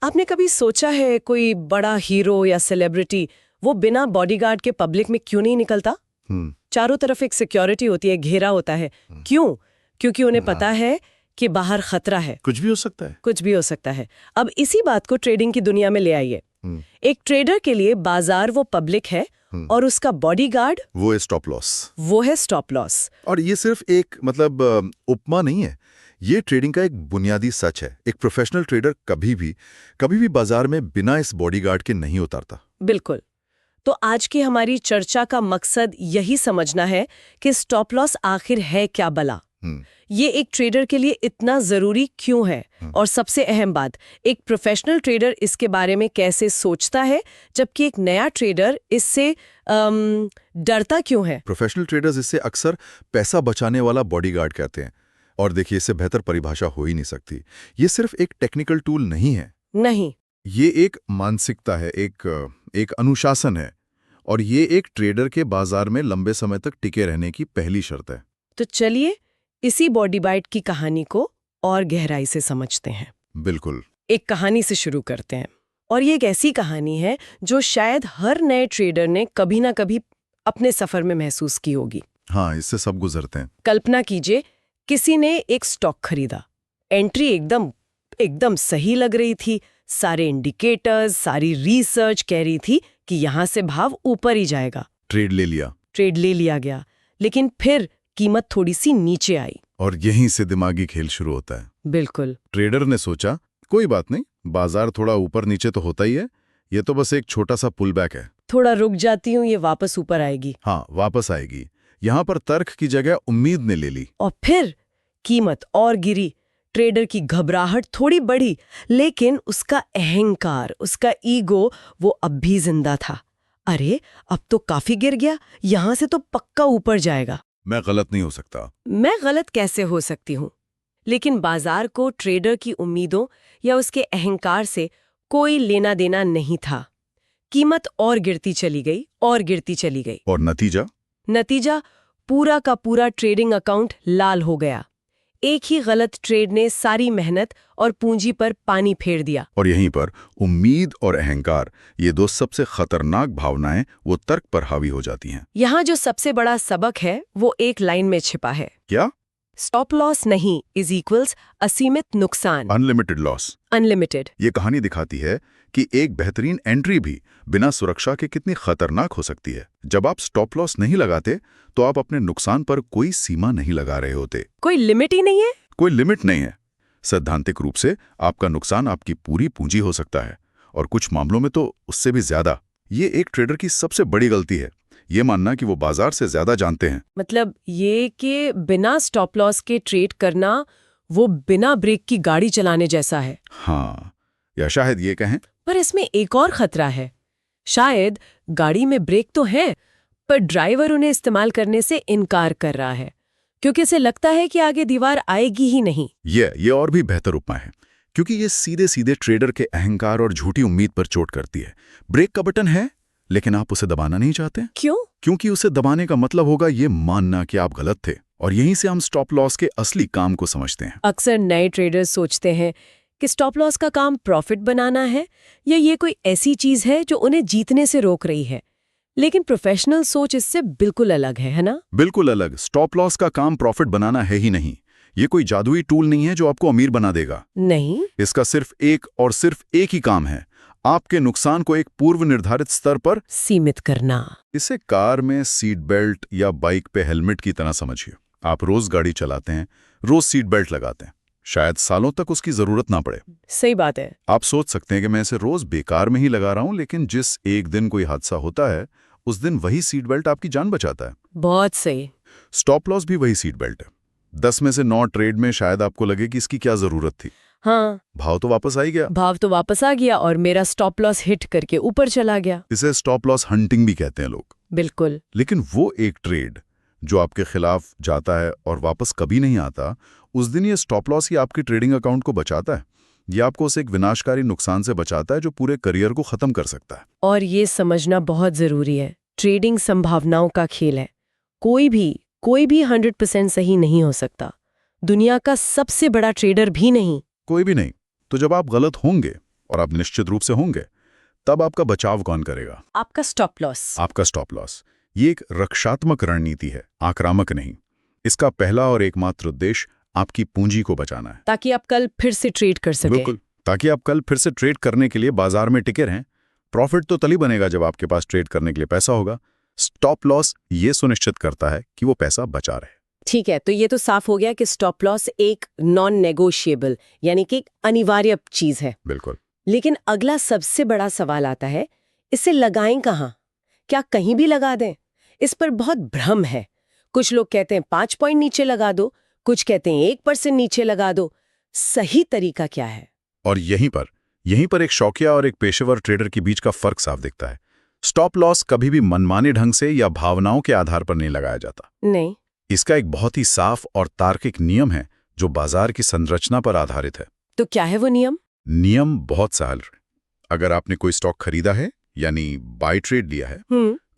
आपने कभी सोचा है कोई बड़ा हीरो या सेलिब्रिटी वो बिना बॉडीगार्ड के पब्लिक में क्यों नहीं निकलता? चारों तरफ एक सिक्योरिटी होती है, घेरा होता है। क्यों? क्योंकि उन्हें पता है कि बाहर खतरा है। कुछ भी हो सकता है। कुछ भी हो सकता है। अब इसी बात को ट्रेडिंग की दुनिया में ले आइए। एक ट्रेडर के लिए बाजार वो पब्लिक है और उसका बॉडीगार्ड वो है स्टॉप लॉस। वो है स्टॉप लॉस। और ये सिर्फ एक उपमा नहीं है, ये ट्रेडिंग का एक बुनियादी सच है। एक प्रोफेशनल ट्रेडर कभी भी बाजार में बिना इस बॉडीगार्ड के नहीं उतारता। बिल्कुल। तो आज की हमारी चर्चा का मकसद यही समझना है कि स्टॉप लॉस आखिर है क्या भला, ये एक ट्रेडर के लिए इतना जरूरी क्यों है, और सबसे अहम बात, एक प्रोफेशनल ट्रेडर इसके बारे में कैसे सोचता है जबकि एक नया ट्रेडर इससे डरता क्यों है। प्रोफेशनल ट्रेडर्स इससे अक्सर पैसा बचाने वाला बॉडीगार्ड कहते हैं, और देखिए इससे बेहतर परिभाषा हो ही नहीं सकती। ये सिर्फ एक टेक्निकल टूल नहीं है, नहीं, ये एक मानसिकता है, एक अनुशासन है, और ये एक ट्रेडर के बाजार में लंबे समय तक टिके रहने की पहली शर्त है। तो चलिए इसी बॉडीगार्ड की कहानी को और गहराई से समझते हैं। बिल्कुल। एक कहानी से शुरू करते हैं, और ये एक ऐसी कहानी है जो शायद हर नए ट्रेडर ने कभी ना कभी अपने सफर में महसूस की होगी। हाँ, इससे सब गुजरते हैं। कल्पना कीजिए, किसी ने एक स्टॉक खरीदा, एंट्री एकदम सही लग रही थी, सारे इंडिकेटर्स, सारी रिसर्च कह रही थी कि यहां से भाव ऊपर ही जाएगा। ट्रेड ले लिया गया, लेकिन फिर कीमत थोड़ी सी नीचे आई, और यहीं से दिमागी खेल शुरू होता है। बिल्कुल। ट्रेडर ने सोचा कोई बात नहीं, बाजार थोड़ा ऊपर नीचे तो होता ही है, ये तो बस एक छोटा सा पुल बैक है। थोड़ा रुक जाती हूँ, ये वापस ऊपर आएगी। हाँ, वापस आएगी। यहाँ पर तर्क की जगह उम्मीद ने ले ली, और फिर कीमत और गिरी। ट्रेडर की घबराहट थोड़ी बढ़ी, लेकिन उसका अहंकार, उसका ईगो, वो अब भी जिंदा था। अरे अब तो काफी गिर गया, यहां से तो पक्का ऊपर जाएगा। मैं गलत नहीं हो सकता। मैं गलत कैसे हो सकती हूँ? लेकिन बाजार को ट्रेडर की उम्मीदों या उसके अहंकार से कोई लेना देना नहीं था। कीमत और गिरती चली गई और गिरती चली गई, और नतीजा पूरा का पूरा ट्रेडिंग अकाउंट लाल हो गया। एक ही गलत ट्रेड ने सारी मेहनत और पूंजी पर पानी फेर दिया। और यहीं पर उम्मीद और अहंकार, ये दो सबसे खतरनाक भावनाएं, वो तर्क पर हावी हो जाती हैं। यहाँ जो सबसे बड़ा सबक है वो एक लाइन में छिपा है। क्या? स्टॉप लॉस नहीं इज इक्वल्स असीमित नुकसान, अनलिमिटेड लॉस। अनलिमिटेड। ये कहानी दिखाती है कि एक बेहतरीन एंट्री भी बिना सुरक्षा के कितनी खतरनाक हो सकती है। जब आप स्टॉप लॉस नहीं लगाते तो आप अपने नुकसान पर कोई सीमा नहीं लगा रहे होते। कोई लिमिट ही नहीं है। कोई लिमिट नहीं है। सैद्धांतिक रूप से आपका नुकसान आपकी पूरी पूंजी हो सकता है, और कुछ मामलों में तो उससे भी ज्यादा। ये एक ट्रेडर की सबसे बड़ी गलती है, ये मानना कि वो बाजार से ज्यादा जानते हैं। मतलब ये कि बिना स्टॉप लॉस के ट्रेड करना वो बिना ब्रेक की गाड़ी चलाने जैसा है। हाँ, या शायद ये कहें, पर इसमें एक और खतरा है। शायद गाड़ी में ब्रेक तो है, पर ड्राइवर उन्हें इस्तेमाल करने से इनकार कर रहा है, क्योंकि इसे लगता है कि आगे दीवार आएगी ही नहीं। ये और भी बेहतर उपमा है, क्योंकि ये सीधे सीधे ट्रेडर के अहंकार और झूठी उम्मीद पर चोट करती है। ब्रेक का बटन है, लेकिन आप उसे दबाना नहीं चाहते। क्यों? क्योंकि उसे दबाने का मतलब होगा ये मानना कि आप गलत थे, और यहीं से हम स्टॉप लॉस के असली काम को समझते हैं। अक्सर नए ट्रेडर्स सोचते हैं कि स्टॉप लॉस का काम प्रॉफिट बनाना है, या ये कोई ऐसी चीज है जो उन्हें जीतने से रोक रही है। लेकिन प्रोफेशनल सोच इससे बिल्कुल अलग है ना? बिल्कुल अलग। स्टॉप लॉस का काम प्रॉफिट बनाना है ही नहीं। ये कोई जादुई टूल नहीं है जो आपको अमीर बना देगा। नहीं, इसका सिर्फ एक ही काम है, आपके नुकसान को एक पूर्व निर्धारित स्तर पर सीमित करना। इसे कार में सीट बेल्ट या बाइक पे हेलमेट की तरह समझिए। आप रोज गाड़ी चलाते हैं, रोज सीट बेल्ट लगाते हैं, शायद सालों तक उसकी जरूरत ना पड़े। सही बात है। आप सोच सकते हैं कि मैं इसे रोज बेकार में ही लगा रहा हूं, लेकिन जिस एक दिन कोई हादसा होता है, उस दिन वही सीट बेल्ट आपकी जान बचाता है। बहुत सही। स्टॉप लॉस भी वही सीट बेल्ट है। 10 में से 9 ट्रेड में शायद आपको लगे कि इसकी क्या जरूरत थी। हाँ, भाव तो वापस आ गया, और मेरा स्टॉप लॉस हिट करके ऊपर चला गया। इसे स्टॉप लॉस हंटिंग भी कहते हैं लोग। बिल्कुल। लेकिन वो एक ट्रेड जो आपके खिलाफ जाता है और वापस कभी नहीं आता, उस दिन ये स्टॉप लॉस ही आपकी ट्रेडिंग अकाउंट को बचाता है। ये आपको उस एक विनाशकारी नुकसान से बचाता है जो पूरे करियर को खत्म कर सकता है। और ये समझना बहुत जरूरी है, ट्रेडिंग संभावनाओं का खेल है। कोई भी 100% सही नहीं हो सकता। दुनिया का सबसे बड़ा ट्रेडर भी नहीं। कोई भी नहीं। तो जब आप गलत होंगे, और आप निश्चित रूप से होंगे, तब आपका बचाव कौन करेगा? आपका स्टॉप लॉस। आपका स्टॉप लॉस। ये एक रक्षात्मक रणनीति है, आक्रामक नहीं। इसका पहला और एकमात्र उद्देश्य आपकी पूंजी को बचाना है, ताकि आप कल फिर से ट्रेड कर सके। बिल्कुल, ताकि आप कल फिर से ट्रेड करने के लिए बाजार में टिके रहें। प्रॉफिट तो तभी बनेगा जब आपके पास ट्रेड करने के लिए पैसा होगा। स्टॉप लॉस ये सुनिश्चित करता है कि वो पैसा बचा रहे। ठीक है, तो ये तो साफ हो गया कि स्टॉप लॉस एक नॉन नेगोशिएबल यानी कि एक अनिवार्य चीज है। बिल्कुल। लेकिन अगला सबसे बड़ा सवाल आता है, इसे लगाएं कहाँ? क्या कहीं भी लगा दें? इस पर बहुत भ्रम है। कुछ लोग कहते हैं 5 पॉइंट नीचे लगा दो, कुछ कहते हैं 1% नीचे लगा दो। सही तरीका क्या है? और यहीं पर एक शौकिया और एक पेशेवर ट्रेडर के बीच का फर्क साफ दिखता है। स्टॉप लॉस कभी भी मनमाने ढंग से या भावनाओं के आधार पर नहीं लगाया जाता। नहीं। इसका एक बहुत ही साफ और तार्किक नियम है जो बाजार की संरचना पर आधारित है। तो क्या है वो नियम? नियम बहुत सरल है। अगर आपने कोई स्टॉक खरीदा है यानी बाय ट्रेड लिया है,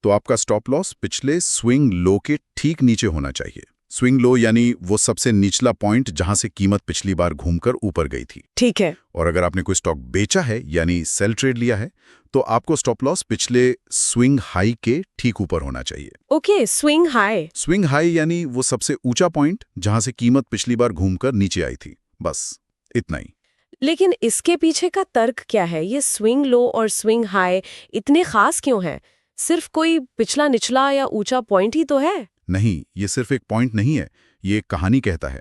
तो आपका स्टॉप लॉस पिछले स्विंग लो के ठीक नीचे होना चाहिए। स्विंग लो यानी वो सबसे निचला पॉइंट जहां से कीमत पिछली बार घूमकर ऊपर गई थी। ठीक है। और अगर आपने कोई स्टॉक बेचा है यानी सेल ट्रेड लिया है, तो आपको स्टॉप लॉस पिछले स्विंग हाई के ठीक ऊपर होना चाहिए। Okay, swing high. Swing high यानी वो सबसे ऊंचा पॉइंट जहां से कीमत पिछली बार घूमकर नीचे आई थी। बस इतना ही। लेकिन इसके पीछे का तर्क क्या है? ये स्विंग लो और स्विंग हाई इतने खास क्यों हैं? सिर्फ कोई पिछला निचला या ऊंचा पॉइंट ही तो है। नहीं, ये सिर्फ एक पॉइंट नहीं है, ये एक कहानी कहता है।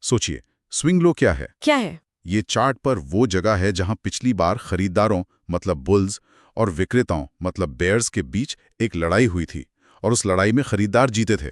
सोचिए, स्विंग लो क्या है? क्या है? ये चार्ट पर वो जगह है जहां पिछली बार खरीदारों मतलब बुल्स और विक्रेताओं मतलब बेयर्स के बीच एक लड़ाई हुई थी और उस लड़ाई में खरीदार जीते थे।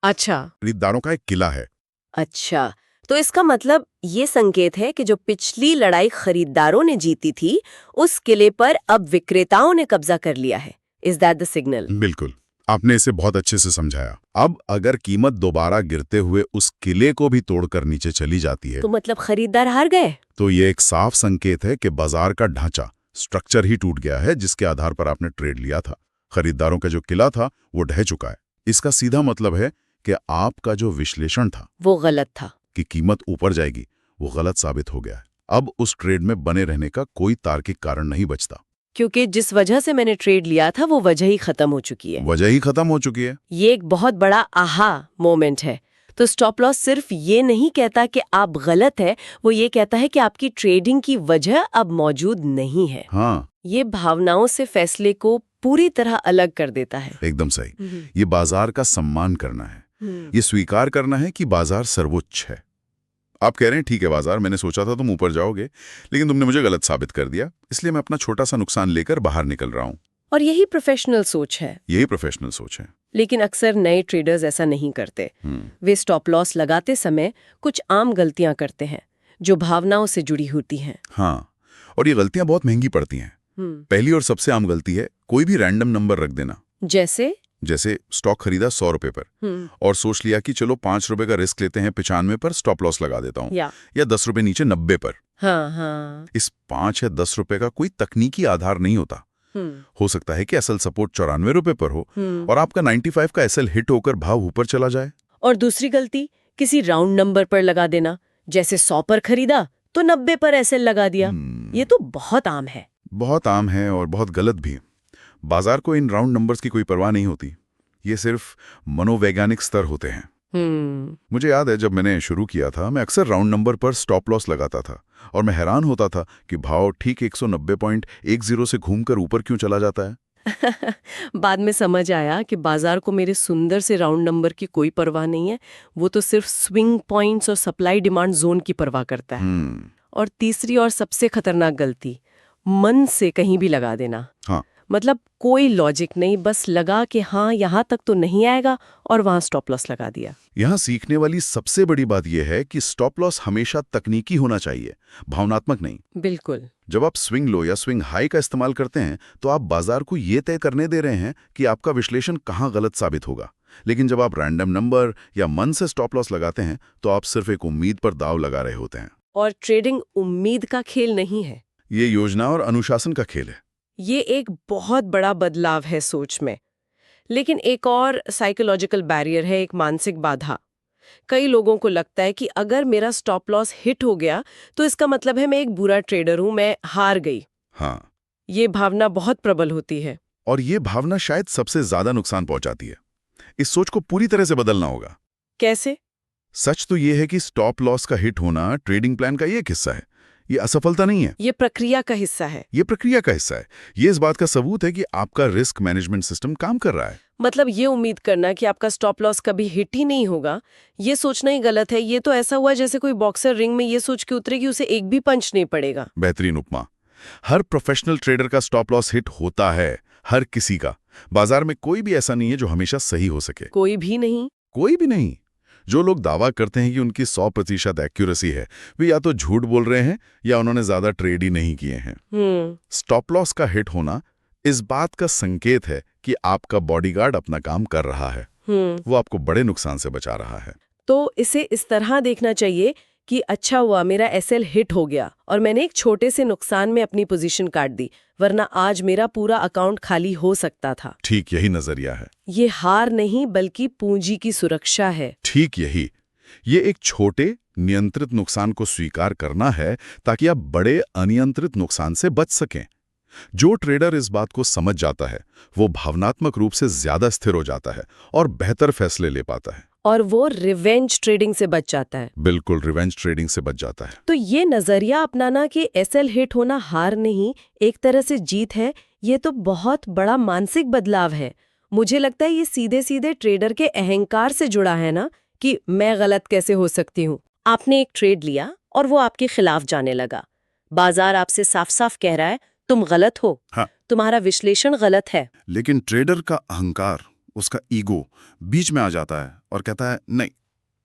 अच्छा। खरीदारों का एक किला है। अच्छा, तो इसका मतलब ये संकेत है कि जो पिछली लड़ाई खरीदारों ने जीती थी, उस किले पर अब विक्रेताओं ने कब्जा कर लिया है। Is that the signal? बिल्कुल, आपने इसे बहुत अच्छे से समझाया। अब अगर कीमत दोबारा गिरते हुए उस किले को भी तोड़कर नीचे चली जाती है, तो मतलब खरीदार हार गए? तो ये एक साफ संकेत है कि बाजार का ढांचा, स्ट्रक्चर ही टूट गया है जिसके आधार पर आपने ट्रेड लिया था। खरीदारों का जो किला था वो ढह चुका है। इसका सीधा मतलब है कि आपका जो विश्लेषण था वो गलत था। कि कीमत ऊपर जाएगी, वो गलत साबित हो गया है। अब उस ट्रेड में बने रहने का कोई तार्किक कारण नहीं बचता, क्योंकि जिस वजह से मैंने ट्रेड लिया था वो वजह ही खत्म हो चुकी है। वजह ही खत्म हो चुकी है। ये एक बहुत बड़ा आहा मोमेंट है। तो स्टॉप लॉस सिर्फ ये नहीं कहता कि आप गलत है, वो ये कहता है कि आपकी ट्रेडिंग की वजह अब मौजूद नहीं है। हाँ, ये भावनाओं से फैसले को पूरी तरह अलग कर देता है। एकदम सही। ये बाजार का सम्मान करना है। ये स्वीकार करना है कि बाजार सर्वोच्च है। आप कह रहे हैं ठीक है बाजार, मैंने सोचा था तुम ऊपर जाओगे, लेकिन तुमने मुझे गलत साबित कर दिया, इसलिए मैं अपना छोटा सा नुकसान लेकर बाहर निकल रहा हूं। और यही प्रोफेशनल सोच है। यही प्रोफेशनल सोच है। लेकिन अक्सर नए ट्रेडर्स ऐसा नहीं करते। वे स्टॉप लॉस लगाते समय कुछ आम गलतियां करते हैं जो भावनाओं से जुड़ी होती हैं। हाँ, और ये गलतियां बहुत महंगी पड़ती हैं। पहली और सबसे आम गलती है कोई भी रैंडम नंबर रख देना। जैसे स्टॉक खरीदा 100 रुपए पर और सोच लिया कि चलो 5 रुपए का रिस्क लेते हैं, 95 पर स्टॉप लॉस लगा देता हूँ, या 10 रुपए नीचे 90 पर। हाँ। इस 5 या 10 रुपए का कोई तकनीकी आधार नहीं होता। हो सकता है कि असल सपोर्ट 94 रुपए पर हो और आपका 95 का एसएल हिट होकर भाव ऊपर चला जाए। और दूसरी गलती किसी राउंड नंबर पर लगा देना, जैसे 100 पर खरीदा तो 90 पर एसएल लगा दिया। ये तो बहुत आम है। बहुत आम है और बहुत गलत भी। बाजार को इन राउंड नंबर्स की कोई परवाह नहीं होती। ये सिर्फ मनोवैज्ञानिक स्तर होते हैं। मुझे याद है जब मैंने शुरू किया था, मैं अक्सर राउंड नंबर पर स्टॉप लॉस लगाता था और मैं हैरान होता था कि भाव ठीक 190.10 से घूमकर ऊपर क्यों चला जाता है। बाद में समझ आया कि बाजार को मेरे सुंदर से राउंड नंबर की कोई परवाह नहीं है। वो तो सिर्फ स्विंग पॉइंट्स और सप्लाई डिमांड जोन की परवाह करता है। और तीसरी और सबसे खतरनाक गलती, मन से कहीं भी लगा देना। हाँ। मतलब कोई लॉजिक नहीं, बस लगा कि हाँ यहाँ तक तो नहीं आएगा और वहां स्टॉप लॉस लगा दिया। यहाँ सीखने वाली सबसे बड़ी बात यह है कि स्टॉप लॉस हमेशा तकनीकी होना चाहिए, भावनात्मक नहीं। बिल्कुल। जब आप स्विंग लो या स्विंग हाई का इस्तेमाल करते हैं तो आप बाजार को ये तय करने दे रहे हैं कि आपका विश्लेषण कहाँ गलत साबित होगा। लेकिन जब आप रैंडम नंबर या मन से स्टॉप लॉस लगाते हैं तो आप सिर्फ एक उम्मीद पर दाव लगा रहे होते हैं। और ट्रेडिंग उम्मीद का खेल नहीं है, ये योजना और अनुशासन का खेल है। ये एक बहुत बड़ा बदलाव है सोच में। लेकिन एक और साइकोलॉजिकल बैरियर है, एक मानसिक बाधा। कई लोगों को लगता है कि अगर मेरा स्टॉप लॉस हिट हो गया तो इसका मतलब है मैं एक बुरा ट्रेडर हूं, मैं हार गई। हाँ, ये भावना बहुत प्रबल होती है। और ये भावना शायद सबसे ज्यादा नुकसान पहुंचाती है। इस सोच को पूरी तरह से बदलना होगा। कैसे? सच तो ये है कि स्टॉप लॉस का हिट होना ट्रेडिंग प्लान का एक हिस्सा है। ये असफलता नहीं है। ये प्रक्रिया का हिस्सा है। ये प्रक्रिया का हिस्सा है। ये इस बात का सबूत है कि आपका रिस्क मैनेजमेंट सिस्टम काम कर रहा है। मतलब ये उम्मीद करना कि आपका स्टॉप लॉस कभी हिट ही नहीं होगा, ये सोचना ही गलत है। ये तो ऐसा हुआ जैसे कोई बॉक्सर रिंग में ये सोच के उतरे कि उसे एक भी पंच नहीं पड़ेगा। बेहतरीन उपमा। हर प्रोफेशनल ट्रेडर का स्टॉप लॉस हिट होता है, हर किसी का। बाजार में कोई भी ऐसा नहीं है जो हमेशा सही हो सके। कोई भी नहीं। कोई भी नहीं। जो लोग दावा करते हैं कि उनकी 100% एक्यूरेसी है, वे या तो झूठ बोल रहे हैं या उन्होंने ज्यादा ट्रेड ही नहीं किए हैं। स्टॉप लॉस का हिट होना इस बात का संकेत है कि आपका बॉडीगार्ड अपना काम कर रहा है। वो आपको बड़े नुकसान से बचा रहा है। तो इसे इस तरह देखना चाहिए कि अच्छा हुआ मेरा एसएल हिट हो गया और मैंने एक छोटे से नुकसान में अपनी पोजीशन काट दी, वरना आज मेरा पूरा अकाउंट खाली हो सकता था। ठीक यही नजरिया है। ये हार नहीं बल्कि पूंजी की सुरक्षा है। ठीक यही। ये एक छोटे नियंत्रित नुकसान को स्वीकार करना है ताकि आप बड़े अनियंत्रित नुकसान से बच सकें। जो ट्रेडर इस बात को समझ जाता है वो भावनात्मक रूप से ज्यादा स्थिर हो जाता है और बेहतर फैसले ले पाता है। और वो रिवेंज ट्रेडिंग से बच जाता है। बिल्कुल, रिवेंज ट्रेडिंग से बच जाता है। तो ये नजरिया अपनाना कि एसएल हिट होना हार नहीं, एक तरह से जीत है, ये तो बहुत बड़ा मानसिक बदलाव है। मुझे लगता है ये सीधे सीधे ट्रेडर के अहंकार से जुड़ा है ना, कि मैं गलत कैसे हो सकती हूँ। आपने एक ट्रेड लिया और वो आपके खिलाफ जाने लगा। बाजार आपसे साफ साफ कह रहा है तुम गलत हो। हाँ। तुम्हारा विश्लेषण गलत है। लेकिन ट्रेडर का अहंकार, उसका ईगो बीच में आ जाता है और कहता है नहीं,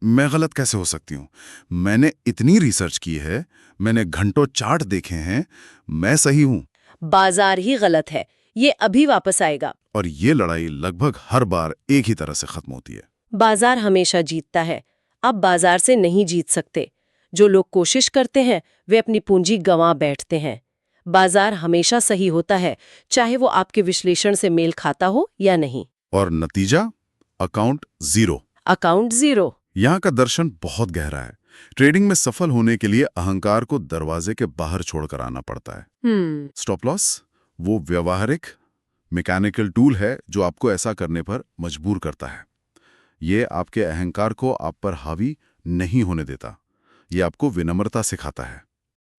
मैं गलत कैसे हो सकती हूँ, मैंने इतनी रिसर्च की है, मैंने घंटों चार्ट देखे हैं, मैं सही हूँ। बाजार ही गलत है, ये अभी वापस आएगा। और ये लड़ाई लगभग हर बार एक ही तरह से खत्म होती है। बाजार हमेशा जीतता है। आप बाजार से नहीं जीत सकते। जो लोग कोशिश करते हैं वे अपनी पूंजी गंवा बैठते हैं। बाजार हमेशा सही होता है, चाहे वो आपके विश्लेषण से मेल खाता हो या नहीं। और नतीजा? Account zero. Account zero. यहाँ का दर्शन बहुत गहरा है। ट्रेडिंग में सफल होने के लिए अहंकार को दरवाजे के बाहर छोड़कर आना पड़ता है। स्टॉप लॉस वो व्यवहारिक मैकेनिकल टूल है जो आपको ऐसा करने पर मजबूर करता है। ये आपके अहंकार को आप पर हावी नहीं होने देता। ये आपको विनम्रता सिखाता है।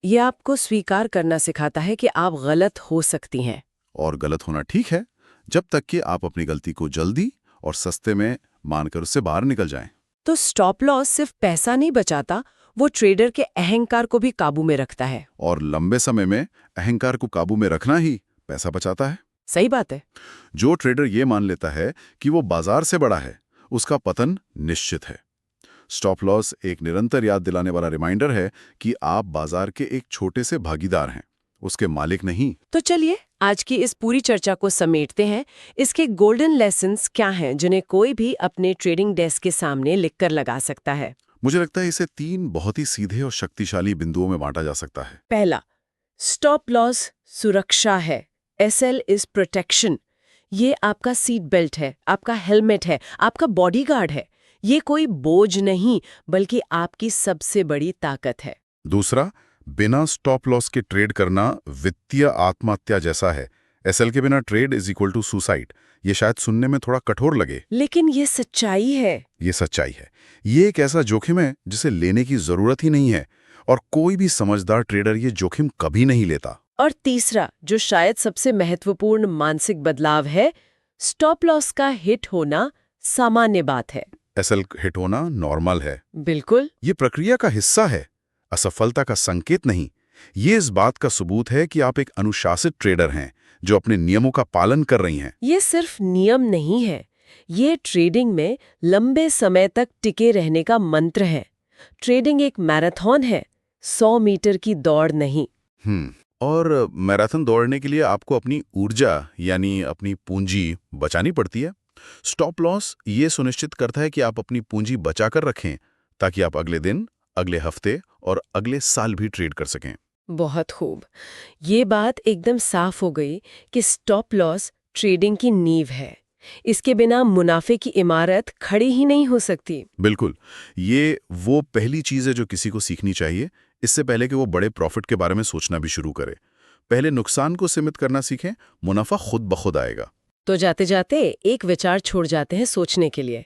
ये आपको स्वीकार करना सिखाता है कि आप गलत हो सकती हैं। और गलत होना ठीक है, जब तक कि आप अपनी गलती को जल्दी और सस्ते में मानकर उससे बाहर निकल जाएं। तो स्टॉप लॉस सिर्फ पैसा नहीं बचाता, वो ट्रेडर के अहंकार को भी काबू में रखता है। और लंबे समय में अहंकार को काबू में रखना ही पैसा बचाता है। सही बात है। जो ट्रेडर ये मान लेता है कि वो बाजार से बड़ा है, उसका पतन निश्चित है। स्टॉप लॉस एक निरंतर याद दिलाने वाला रिमाइंडर है कि आप बाजार के एक छोटे से भागीदार हैं, उसके मालिक नहीं। तो चलिए आज की इस पूरी चर्चा को समेटते हैं। इसके गोल्डन लेसन्स क्या हैं जिन्हें कोई भी अपने ट्रेडिंग डेस्क के सामने लिखकर लगा सकता है? मुझे लगता है इसे 3 बहुत ही सीधे और शक्तिशाली बिंदुओं में बांटा जा सकता है। पहला, स्टॉप लॉस सुरक्षा है। SL is protection. ये आपका सीट बेल्ट है, आपका हेलमेट है, आपका बॉडीगार्ड है। ये कोई बोझ नहीं बल्कि आपकी सबसे बड़ी ताकत है। दूसरा, बिना स्टॉप लॉस के ट्रेड करना वित्तीय आत्महत्या जैसा है। एसएल के बिना trade is equal to suicide. ये शायद सुनने में थोड़ा कठोर लगे, लेकिन ये सच्चाई है। ये सच्चाई है। ये एक ऐसा जोखिम है जिसे लेने की जरूरत ही नहीं है, और कोई भी समझदार ट्रेडर ये जोखिम कभी नहीं लेता। और तीसरा, जो शायद सबसे महत्वपूर्ण मानसिक बदलाव है, स्टॉप लॉस का हिट होना सामान्य बात है। एसएल हिट होना नॉर्मल है। बिल्कुल। ये प्रक्रिया का हिस्सा है, असफलता का संकेत नहीं। ये इस बात का सबूत है कि आप एक अनुशासित ट्रेडर हैं जो अपने नियमों का पालन कर रही हैं। ये सिर्फ नियम नहीं है, ये ट्रेडिंग में लंबे समय तक टिके रहने का मंत्र है। ट्रेडिंग एक मैराथन है, 100 मीटर की दौड़ नहीं। और मैराथन दौड़ने के लिए आपको अपनी ऊर्जा यानी अपनी पूंजी बचानी पड़ती है। स्टॉप लॉस ये सुनिश्चित करता है कि आप अपनी पूंजी बचाकर रखें ताकि आप अगले दिन, अगले हफ्ते और अगले साल भी ट्रेड कर सकें। बहुत खूब। ये बात एकदम साफ हो गई कि स्टॉप लॉस ट्रेडिंग की नींव है। इसके बिना मुनाफे की इमारत खड़ी ही नहीं हो सकती। बिल्कुल, ये वो पहली चीज़ है जो किसी को सीखनी चाहिए, इससे पहले कि वो बड़े प्रॉफिट के बारे में सोचना भी शुरू करे। पहले नुकसान को सीमित करना सीखें, मुनाफा खुद ब खुद आएगा। तो जाते जाते एक विचार छोड़ जाते हैं सोचने के लिए।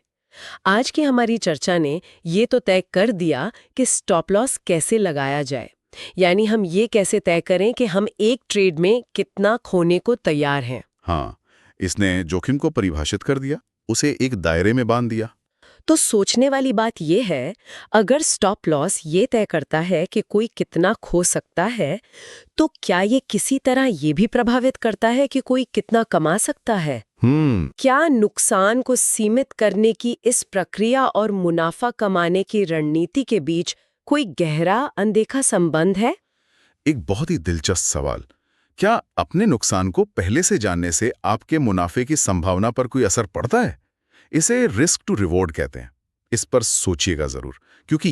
आज की हमारी चर्चा ने ये तो तय कर दिया कि स्टॉप लॉस कैसे लगाया जाए, यानी हम ये कैसे तय करें कि हम एक ट्रेड में कितना खोने को तैयार हैं। हाँ, इसने जोखिम को परिभाषित कर दिया, उसे एक दायरे में बांध दिया। तो सोचने वाली बात यह है, अगर स्टॉप लॉस ये तय करता है कि कोई कितना खो सकता है, तो क्या ये किसी तरह ये भी प्रभावित करता है कि कोई कितना कमा सकता है? क्या नुकसान को सीमित करने की इस प्रक्रिया और मुनाफा कमाने की रणनीति के बीच कोई गहरा अनदेखा संबंध है? एक बहुत ही दिलचस्प सवाल। क्या अपने नुकसान को पहले से जानने से आपके मुनाफे की संभावना पर कोई असर पड़ता है? इसे रिस्क टू रिवॉर्ड कहते हैं। इस पर सोचिएगा जरूर, क्योंकि